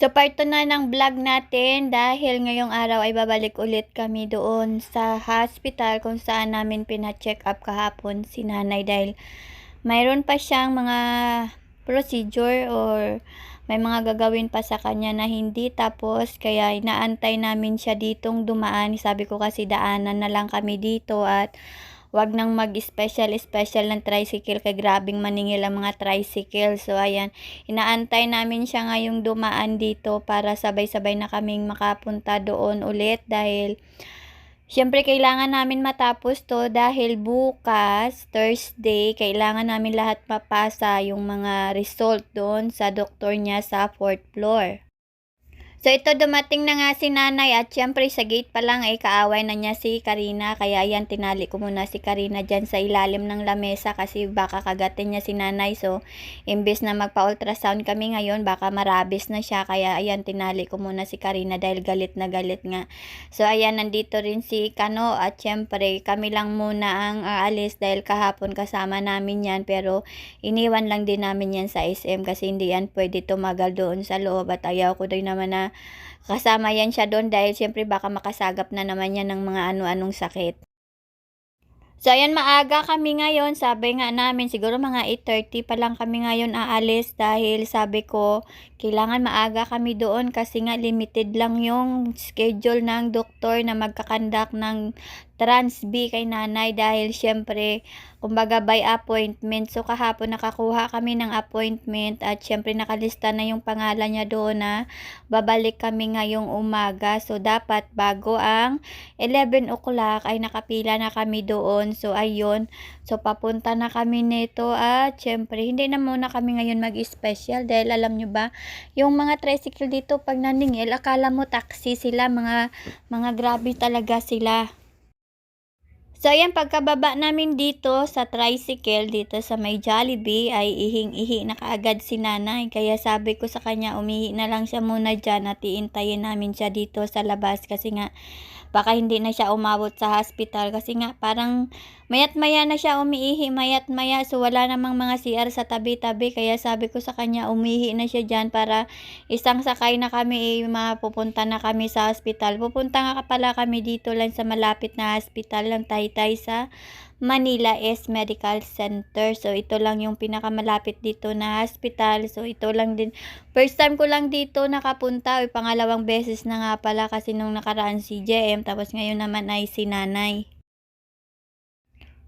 So, part 2 na ng vlog natin dahil ngayong araw ay babalik ulit kami doon sa hospital kung saan namin pina-check up kahapon si nanay dahil mayroon pa siyang mga procedure or may mga gagawin pa sa kanya na hindi tapos kaya inaantay namin siya ditong dumaan. Sabi ko kasi daanan na lang kami dito at wag nang mag-special ng tricycle kay grabing maningil ang mga tricycle. So ayan, inaantay namin siya ngayong dumaan dito para sabay-sabay na kaming makapunta doon ulit dahil siyempre kailangan namin matapos to dahil bukas, Thursday, kailangan namin lahat mapasa yung mga result doon sa doktor niya sa 4th floor. So ito dumating na nga si nanay at syempre sa gate pa lang ay kaaway na niya si Karina. Kaya ayan tinali ko muna si Karina dyan sa ilalim ng lamesa kasi baka kagatin niya si nanay. So imbes na magpa-ultrasound kami ngayon baka marabis na siya. Kaya ayan tinali ko muna si Karina dahil galit na galit nga. So ayan nandito rin si Kano at syempre kami lang muna ang aalis dahil kahapon kasama namin yan. Pero iniwan lang din namin yan sa SM kasi hindi yan pwede tumagal doon sa loob at ayaw ko din naman na kasama yan siya doon dahil siyempre baka makasagap na naman yan ng mga ano-anong sakit. So, ayan, maaga kami ngayon. Sabi nga namin, siguro mga 8:30 pa lang kami ngayon aalis dahil sabi ko, kailangan maaga kami doon kasi nga limited lang yung schedule ng doktor na magkakandak ng Trans-B kay nanay dahil syempre, kumbaga by appointment. So, kahapon nakakuha kami ng appointment at syempre nakalista na yung pangalan niya doon na babalik kami ngayong umaga. So, dapat bago ang 11 o'clock ay nakapila na kami doon. So, ayun. So, papunta na kami nito at syempre, hindi na muna kami ngayon mag-special dahil alam nyo ba, yung mga tricycle dito pag naningil, akala mo taxi sila, mga grabe talaga sila. So, ayan, pagkababa namin dito sa tricycle, dito sa may Jollibee, ay ihing-ihi na kaagad si nanay. Kaya sabi ko sa kanya, umihi na lang siya muna dyan at iintayin namin siya dito sa labas. Kasi nga, baka hindi na siya umabot sa hospital. Kasi nga, parang mayat-maya na siya umiihi, mayat-maya. So, wala namang mga CR sa tabi-tabi. Kaya sabi ko sa kanya, umihi na siya dyan para isang sakay na kami, mapupunta na kami sa hospital. Pupunta nga pala kami dito lang sa malapit na hospital ng Taytay sa Manila S Medical Center. So, ito lang yung pinakamalapit dito na hospital. So, ito lang din. First time ko lang dito nakapunta. O, pangalawang beses na nga pala kasi nung nakaraan si JM. Tapos ngayon naman ay si nanay.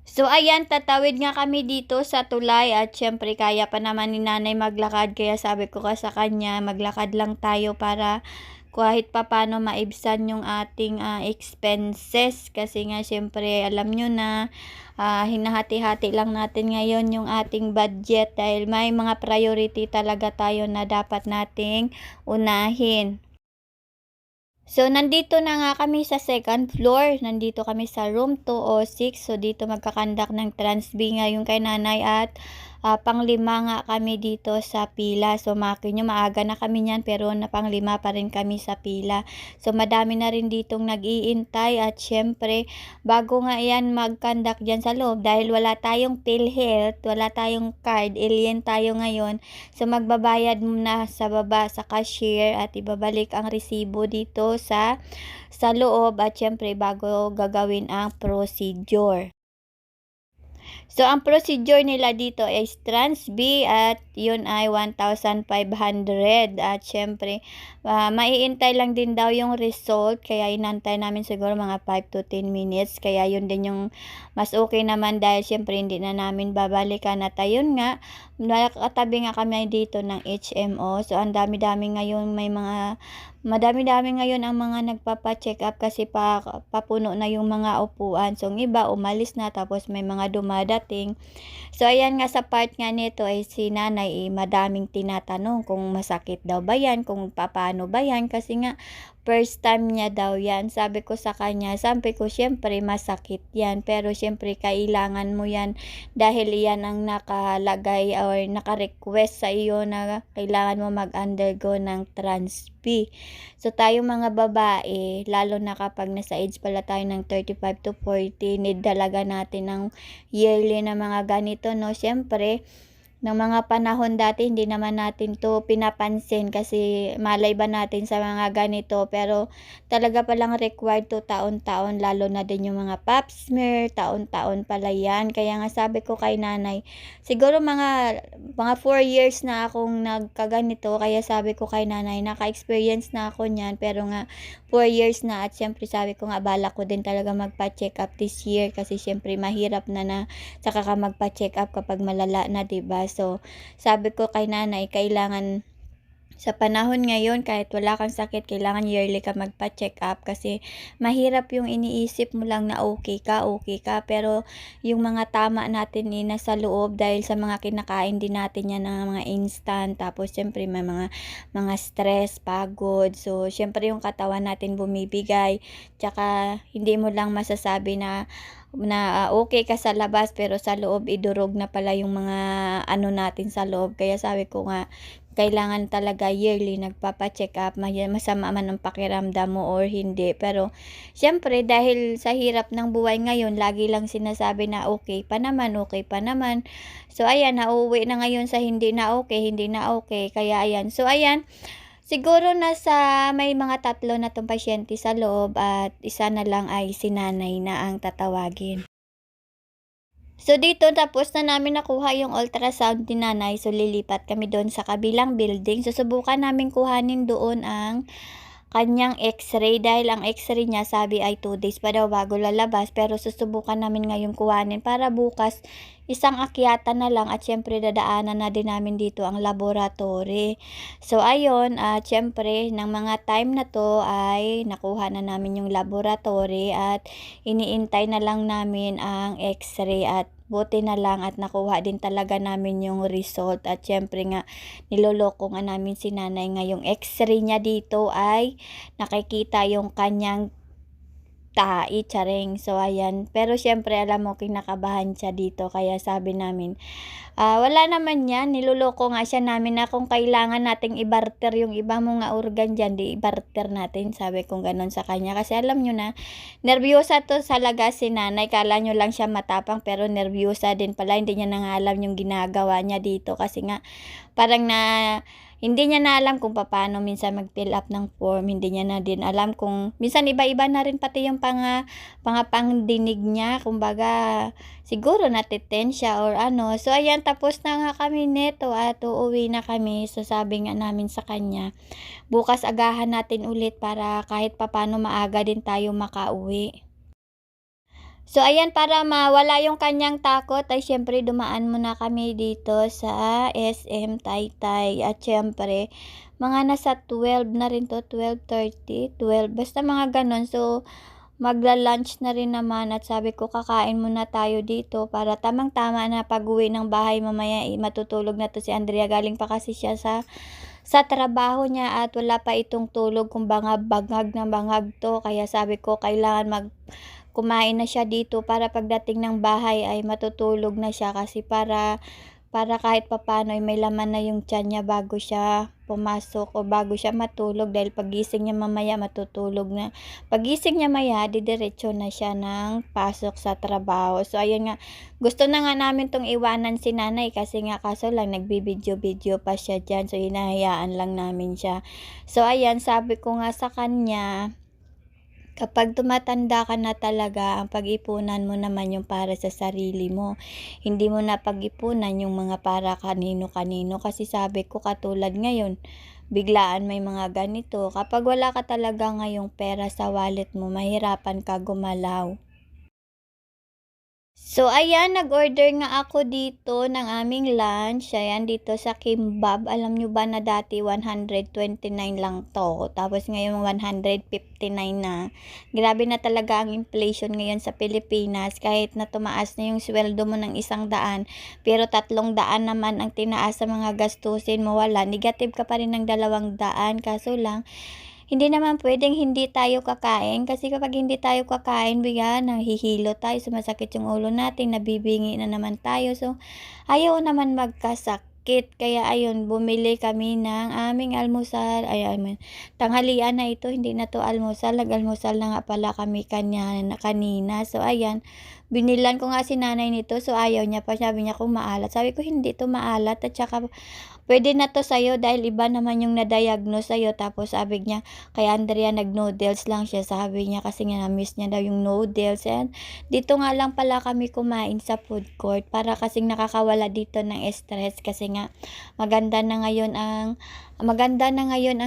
So, ayan, tatawid nga kami dito sa tulay at syempre kaya pa naman ni nanay maglakad. Kaya sabi ko ka sa kanya, maglakad lang tayo para kahit papano maibsan yung ating expenses. Kasi nga syempre alam nyo na hinahati-hati lang natin ngayon yung ating budget dahil may mga priority talaga tayo na dapat nating unahin. So, nandito na nga kami sa 2nd floor. Nandito kami sa room 206. So, dito magkakandak ng Trans-B ngayon kay nanay at panglima nga kami dito sa pila. So, makin nyo, maaga na kami niyan pero panglima pa rin kami sa pila. So, madami na rin ditong nag-iintay at syempre, bago nga yan magkandak dyan sa loob dahil wala tayong PhilHealth, wala tayong card, alien tayo ngayon. So, magbabayad muna sa baba sa cashier at ibabalik ang resibo dito sa loob at syempre bago gagawin ang procedure. So, ang procedure nila dito is Trans-B at yun ay 1,500 at syempre, maiintay lang din daw yung result kaya inantay namin siguro mga 5 to 10 minutes kaya yun din yung mas okay naman dahil syempre hindi na namin babalikan at ayun nga, nakatabi nga kami dito ng HMO. So, ang dami-dami ngayon madami-dami ngayon ang mga nagpapa-check up kasi papuno na yung mga upuan. So, ang iba umalis na tapos may mga dumadating. So, ayan nga sa part nga nito ay si nanay madaming tinatanong kung masakit daw ba yan, kung paano ba yan. Kasi nga first time niya daw yan. Sabi ko sa kanya, sabi ko syempre masakit yan. Pero syempre kailangan mo yan dahil yan ang nakalagay or naka-request sa iyo na kailangan mo mag-undergo ng Trans-B. So, tayo mga babae, lalo na kapag nasa age pala tayo ng 35 to 40, need talaga natin ng yearly na mga ganito, no? Siyempre, ng mga panahon dati hindi naman natin 'to pinapansin kasi malay ba natin sa mga ganito, pero talaga palang required 'to taon-taon lalo na din yung mga pap smear, taon-taon pala 'yan. Kaya nga sabi ko kay nanay, siguro mga 4 years na akong nagkaganito kaya sabi ko kay nanay naka-experience na ako niyan pero nga 4 years na at siyempre sabi ko nga balak ko din talaga magpa-check-up this year kasi siyempre mahirap na saka ka magpa-check-up kapag malala na, 'di ba? So, sabi ko kay nanay kailangan sa panahon ngayon kahit wala kang sakit kailangan yearly ka magpa-check-up kasi mahirap yung iniisip mo lang na okay ka, pero yung mga tama natin, nasa loob dahil sa mga kinakain din natin yan ng mga instant tapos siyempre may mga stress, pagod. So, siyempre yung katawan natin bumibigay tsaka hindi mo lang masasabi na okey ka sa labas pero sa loob idurog na pala yung mga ano natin sa loob. Kaya sabi ko nga kailangan talaga yearly nagpapa-check-up, masama man ang pakiramdam mo or hindi. Pero siyempre dahil sa hirap ng buhay ngayon lagi lang sinasabi na okay pa naman, okay pa naman. So ayan, nauuwi na ngayon sa hindi na okay, hindi na okay. Kaya ayan, so ayan, siguro may mga 3 na 'tong pasyente sa loob at isa na lang ay si nanay na ang tatawagin. So dito tapos na namin nakuha yung ultrasound ni nanay, so lilipat kami doon sa kabilang building. Susubukan namin kuhanin doon ang kanyang X-ray dahil ang X-ray niya sabi ay 2 days pa daw bago lalabas, pero susubukan namin ngayong kuhanin para bukas isang akyatan na lang at siyempre dadaanan na din namin dito ang laboratory. So ayun, at siyempre ng mga time na 'to ay nakuha na namin yung laboratory at iniintay na lang namin ang X-ray at buti na lang at nakuha din talaga namin yung result at siyempre nga niloloko nga namin si nanay, ngayong X-ray niya dito ay nakikita yung kanyang tahi, charing. So ayan, pero siyempre alam mo kinakabahan siya dito kaya sabi namin, wala naman 'yan, niloloko nga siya namin na kung kailangan nating i-barter yung iba mong nga organ diyan, 'di i-barter natin, sabi kong gano'n sa kanya. Kasi alam niyo na, nerbiyosa 'to talaga si nanay, akala niyo lang siya matapang pero nerbiyosa din pala, hindi niya na nga alam yung ginagawa niya dito kasi nga parang hindi niya na alam kung papaano minsan mag-fill up ng form, hindi niya na din alam kung minsan iba-iba na rin pati yung pangdinig niya, kumbaga siguro natiten siya or ano. So ayan, tapos na nga kami nito at uuwi na kami. So sabi nga namin sa kanya, bukas agahan natin ulit para kahit papaano maaga din tayo makauwi. So ayan, para mawala yung kanyang takot ay siyempre dumaan muna kami dito sa SM Taytay at siyempre mga nasa 12 na rin 'to, 12:30, 12 basta mga gano'n. So magla-lunch na rin naman at sabi ko kakain muna tayo dito para tamang-tama na pag-uwi ng bahay mamaya, matutulog na 'to si Andrea, galing pa kasi siya sa trabaho niya at wala pa itong tulog, kumbaga bangag na bangag 'to. Kaya sabi ko kailangan kumain na siya dito para pagdating ng bahay ay matutulog na siya kasi para kahit papaano ay may laman na yung tiyan niya bago siya pumasok o bago siya matulog dahil paggising niya mamaya matutulog na. Paggising niya maya didiretso na siya ng pasok sa trabaho. So ayun nga, gusto na nga namin 'tong iwanan si nanay kasi nga kaso lang nagbibidyo-video pa siya diyan, so hinahayaan lang namin siya. So ayan, sabi ko nga sa kanya, kapag tumatanda ka na talaga, ang pag-ipunan mo naman yung para sa sarili mo. Hindi mo na pag-ipunan yung mga para kanino-kanino kasi sabi ko katulad ngayon, biglaan may mga ganito. Kapag wala ka talaga ngayong pera sa wallet mo, mahirapan ka gumalaw. So ayan, nag-order nga ako dito ng aming lunch, ayan dito sa Kimbab. Alam nyo ba na dati 129 lang 'to, tapos ngayon 159 na. Grabe na talaga ang inflation ngayon sa Pilipinas, kahit na tumaas na yung sweldo mo ng 100, pero 300 naman ang tinaas sa mga gastusin mo, wala, negative ka pa rin ng 200. Kaso lang hindi naman puwedeng hindi tayo kakain kasi kapag hindi tayo kakain bigla nahihilo tayo, sumasakit yung ulo natin, nabibingi na naman tayo. So, ayaw naman magkasakit. sakit. Kaya ayun, bumili kami ng aming almusal. Tanghalian na ito, hindi na 'to almusal. Nag-almusal na nga pala kami kanina. So ayan, binilan ko nga si nanay nito, so ayaw niya pa. Sabi niya kung maalat. Sabi ko, "Hindi 'to maalat at saka puwede na 'to sa'yo dahil iba naman yung na-diagnose sa'yo." Tapos sabi niya, kay Andrea nag-noodles lang siya, sabi niya kasi nga na-miss niya daw yung noodles. And dito nga lang pala kami kumain sa food court para kasing nakakawala dito ng stress kasi nga maganda na ngayon ang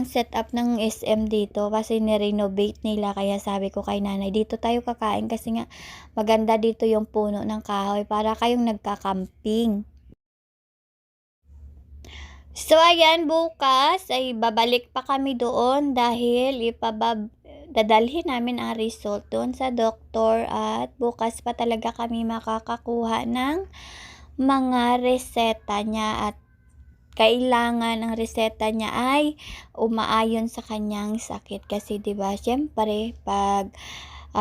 setup ng SM dito kasi ni-renovate nila. Kaya sabi ko kay nanay, dito tayo kakain kasi nga maganda dito yung puno ng kahoy para kayong nagka-camping. So ayan, bukas ay babalik pa kami doon dahil dadalhin namin ang result doon sa doktor at bukas pa talaga kami makakakuha ng mga reseta niya at kailangan ang reseta niya ay umaayon sa kanyang sakit kasi 'di ba siyempre 'pag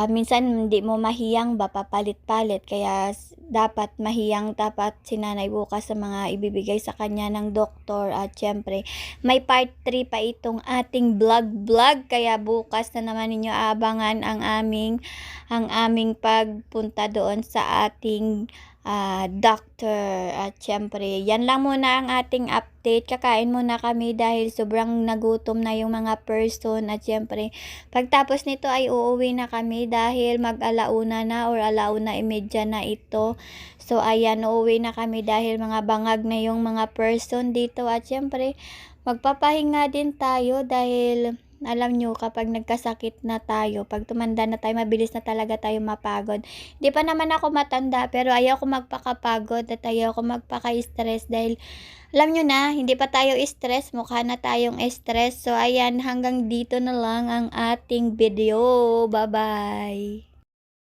minsan hindi mo mahiyang ba papalit-palit kaya dapat si nanay bukas sa mga ibibigay sa kanya ng doktor at siyempre may part 3 pa itong ating vlog kaya bukas na naman ninyo aabangan ang aming pagpunta doon sa ating doctor. At siyempre yan lang muna ang ating update. Kakain muna kami dahil sobrang nagutom na yung mga person at siyempre pagtapos nito ay uuwi na kami dahil mag-alauna na or 1:30 na ito. So ayan, uuwi na kami dahil mga bangag na yung mga person dito at siyempre magpapahinga din tayo dahil alam nyo kapag nagkasakit na tayo, pag tumanda na tayo, mabilis na talaga tayo mapagod. Hindi pa naman ako matanda pero ayaw ko magpakapagod at ayaw ko magpaka-stress dahil alam nyo na, hindi pa tayo stress, mukha na tayong stress. So ayan, hanggang dito na lang ang ating video. Bye-bye!